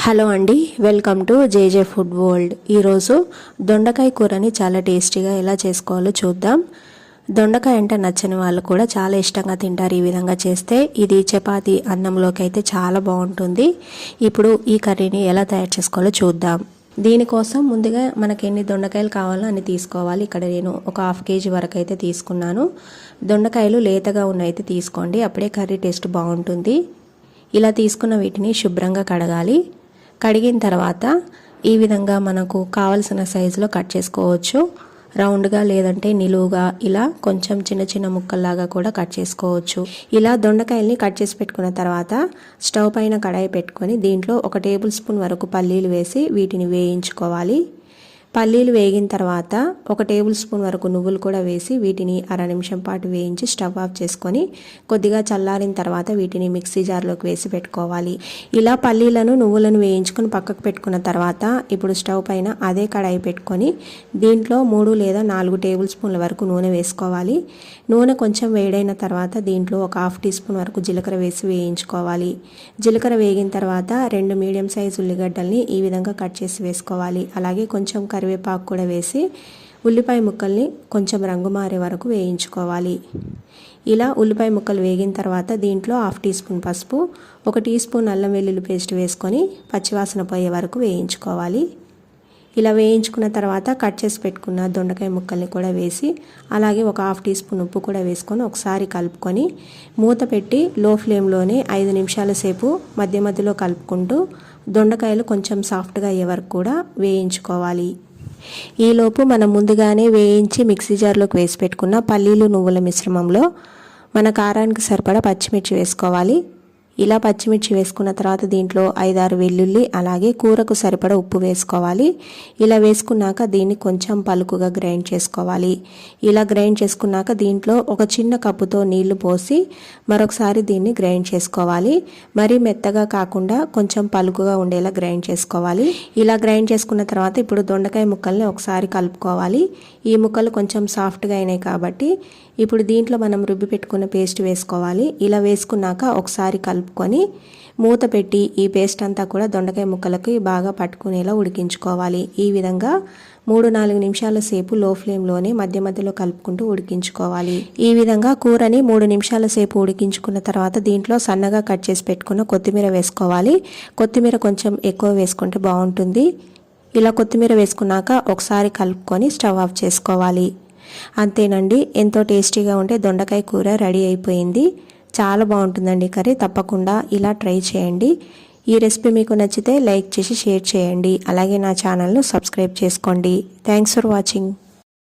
Hello అండి, welcome to JJ food world. ఈరోజు దొండకాయ కూరని చాలా టేస్టీగా ఎలా చేసుకోవాలో చూద్దాం. దొండకాయ అంటే నచ్చని వాళ్ళు కూడా చాలా ఇష్టంగా తింటారు. ఈ విధంగా చేస్తే ఇది చపాతీ అన్నంలోకి అయితే చాలా బాగుంటుంది. ఇప్పుడు ఈ కర్రీని ఎలా తయారు చేసుకోవాలో చూద్దాం. దీనికోసం ముందుగా మనకి ఎన్ని దొండకాయలు కావాలో అన్ని తీసుకోవాలి. ఇక్కడ నేను ఒక 1/2 kg వరకు అయితే తీసుకున్నాను. దొండకాయలు లేతగా ఉన్నైతే తీసుకోండి, అప్పుడే కర్రీ టేస్ట్ బాగుంటుంది. ఇలా తీసుకున్న వీటిని శుభ్రంగా కడగాలి. కడిగిన తర్వాత ఈ విధంగా మనకు కావలసిన సైజులో కట్ చేసుకోవచ్చు. రౌండ్గా లేదంటే నిలువుగా ఇలా కొంచెం చిన్న చిన్న ముక్కల్లాగా కూడా కట్ చేసుకోవచ్చు. ఇలా దొండకాయల్ని కట్ చేసి పెట్టుకున్న తర్వాత స్టవ్ పైన కడాయి పెట్టుకొని దీంట్లో 1 టేబుల్ స్పూన్ వరకు పల్లీలు వేసి వీటిని వేయించుకోవాలి. పల్లీలు వేగిన తర్వాత 1 టేబుల్ స్పూన్ వరకు నువ్వులు కూడా వేసి వీటిని 1/2 నిమిషం పాటు వేయించి స్టవ్ ఆఫ్ చేసుకొని కొద్దిగా చల్లారిన తర్వాత వీటిని మిక్సీ జార్లోకి వేసి పెట్టుకోవాలి. ఇలా పల్లీలను నువ్వులను వేయించుకొని పక్కకు పెట్టుకున్న తర్వాత ఇప్పుడు స్టవ్ పైన అదే కడాయి పెట్టుకొని దీంట్లో 3 లేదా 4 టేబుల్ స్పూన్ల వరకు నూనె వేసుకోవాలి. నూనె కొంచెం వేడైన తర్వాత దీంట్లో 1/2 టీ స్పూన్ వరకు జీలకర్ర వేసి వేయించుకోవాలి. జీలకర్ర వేగిన తర్వాత 2 మీడియం సైజు ఉల్లిగడ్డల్ని ఈ విధంగా కట్ చేసి వేసుకోవాలి. అలాగే కొంచెం కరివేపాకు కూడా వేసి ఉల్లిపాయ ముక్కల్ని కొంచెం రంగు మారే వరకు వేయించుకోవాలి. ఇలా ఉల్లిపాయ ముక్కలు వేగిన తర్వాత దీంట్లో 1/2 టీ స్పూన్ పసుపు, 1 టీ స్పూన్ అల్లం వెల్లుల్లి పేస్ట్ వేసుకొని పచ్చివాసన పోయే వరకు వేయించుకోవాలి. ఇలా వేయించుకున్న తర్వాత కట్ చేసి పెట్టుకున్న దొండకాయ ముక్కల్ని కూడా వేసి అలాగే 1/2 టీ స్పూన్ ఉప్పు కూడా వేసుకొని ఒకసారి కలుపుకొని మూత పెట్టి లో ఫ్లేమ్లోనే 5 నిమిషాల సేపు మధ్య మధ్యలో కలుపుకుంటూ దొండకాయలు కొంచెం సాఫ్ట్గా అయ్యే వరకు కూడా వేయించుకోవాలి. ఈలోపు మనం ముందుగానే వేయించి మిక్సీ జార్లోకి వేసి పెట్టుకున్న పల్లీలు నువ్వుల మిశ్రమంలో మన కారానికి సరిపడా పచ్చిమిర్చి వేసుకోవాలి. ఇలా పచ్చిమిర్చి వేసుకున్న తర్వాత దీంట్లో 5-6 వెల్లుల్లి అలాగే కూరకు సరిపడా ఉప్పు వేసుకోవాలి. ఇలా వేసుకున్నాక దీన్ని కొంచెం పలుకుగా గ్రైండ్ చేసుకోవాలి. ఇలా గ్రైండ్ చేసుకున్నాక దీంట్లో ఒక చిన్న కప్పుతో నీళ్లు పోసి మరొకసారి దీన్ని గ్రైండ్ చేసుకోవాలి. మరీ మెత్తగా కాకుండా కొంచెం పలుకుగా ఉండేలా గ్రైండ్ చేసుకోవాలి. ఇలా గ్రైండ్ చేసుకున్న తర్వాత ఇప్పుడు దొండకాయ ముక్కల్ని ఒకసారి కలుపుకోవాలి. ఈ ముక్కలు కొంచెం సాఫ్ట్గా అయినాయి కాబట్టి ఇప్పుడు దీంట్లో మనం రుబ్బి పెట్టుకున్న పేస్ట్ వేసుకోవాలి. ఇలా వేసుకున్నాక ఒకసారి కలుపుకొని మూత పెట్టి ఈ పేస్ట్ అంతా కూడా దొండకాయ ముక్కలకి బాగా పట్టుకునేలా ఉడికించుకోవాలి. ఈ విధంగా 3-4 నిమిషాల సేపు లో ఫ్లేమ్లోనే మధ్య మధ్యలో కలుపుకుంటూ ఉడికించుకోవాలి. ఈ విధంగా కూరని 3 నిమిషాల సేపు ఉడికించుకున్న తర్వాత దీంట్లో సన్నగా కట్ చేసి పెట్టుకున్న కొత్తిమీర వేసుకోవాలి. కొత్తిమీర కొంచెం ఎక్కువ వేసుకుంటే బాగుంటుంది. ఇలా కొత్తిమీర వేసుకున్నాక ఒకసారి కలుపుకొని స్టవ్ ఆఫ్ చేసుకోవాలి. అంతేనండి, ఎంతో టేస్టీగా ఉంటే దొండకాయ కూర రెడీ అయిపోయింది. చాలా బాగుంటుందండి కర్రీ. తప్పకుండా ఇలా ట్రై చేయండి. ఈ రెసిపీ మీకు నచ్చితే లైక్ చేసి షేర్ చేయండి. అలాగే నా ఛానల్ను సబ్స్క్రైబ్ చేసుకోండి. Thanks for watching.